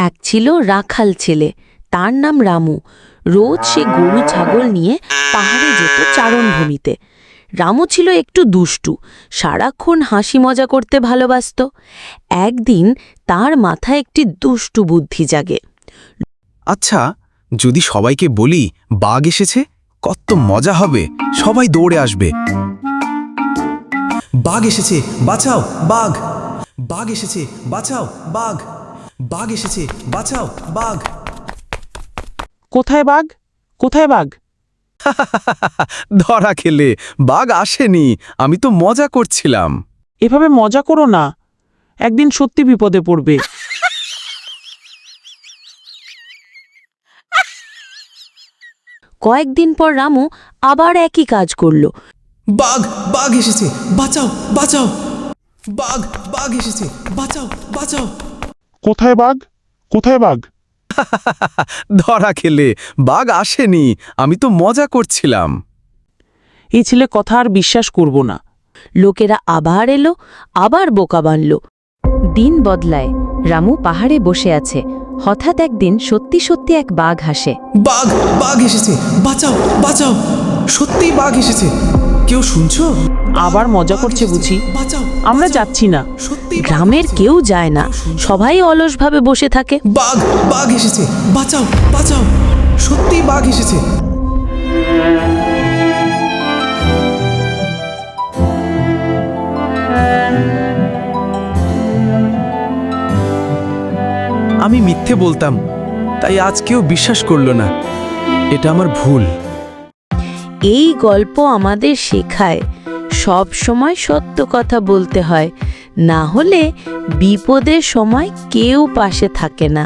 এক ছিল রাখাল ছেলে, তার নাম রামু। রোজ সে গরু ছাগল নিয়ে পাহাড়ে যেত চারণভূমিতে। রামু ছিল একটু দুষ্টু, সারাক্ষণ হাসি মজা করতে ভালোবাসত। একদিন তার মাথায় একটি দুষ্টু বুদ্ধি জাগে। আচ্ছা, যদি সবাইকে বলি বাঘ এসেছে, কত মজা হবে, সবাই দৌড়ে আসবে। বাঘ এসেছে, বাঁচাও বাঘ! বাঘ এসেছে, বাঁচাও বাঘ! বাঘ এসেছে, বাঁচাও বাঘ! কোথায় বাঘ? কোথায় বাঘ? ধরা খেলে, বাঘ আসেনি, আমি তো মজা করছিলাম। এভাবে মজা করো না, একদিন সত্যি বিপদে পড়বে। কয়েকদিন পর রামু আবার একই কাজ করল। বাঘ বাঘ এসেছে, বাঁচাও বাঁচাও! বাঘ বাঘ এসেছে, বাঁচাও বাঁচাও! কোথায় বাঘ? কোথায় বাঘ? ধরা খেলে, বাঘ আসেনি, আমি তো মজা করছিলাম। এই ছেলে কথা আর বিশ্বাস করব না। লোকেরা আবার এলো, আবার বোকা বানল। দিন বদলায়, রামু পাহাড়ে বসে আছে। হঠাৎ একদিন সত্যি সত্যি এক বাঘ হাসে। বাঘ বাঘ এসেছে, বাঁচাও বাঁচাও! সত্যি বাঘ এসেছে, কেউ শুনছো? আবার মজা করছে বুঝি? বাঁচাও! আমরা যাচ্ছি না। সত্যি গ্রামের কেউ যায় না, সবাই অলসভাবে বসে থাকে। বাঘ বাঘ এসেছে, বাঁচাও বাঁচাও! সত্যি বাঘ এসেছে। আমি মিথ্যে বলতাম, তাই আজ কেউ বিশ্বাস করলো না। এটা আমার ভুল। এই গল্প আমাদের শেখায়, সব সময় সত্য কথা বলতে হয়, না হলে বিপদের সময় কেউ পাশে থাকে না।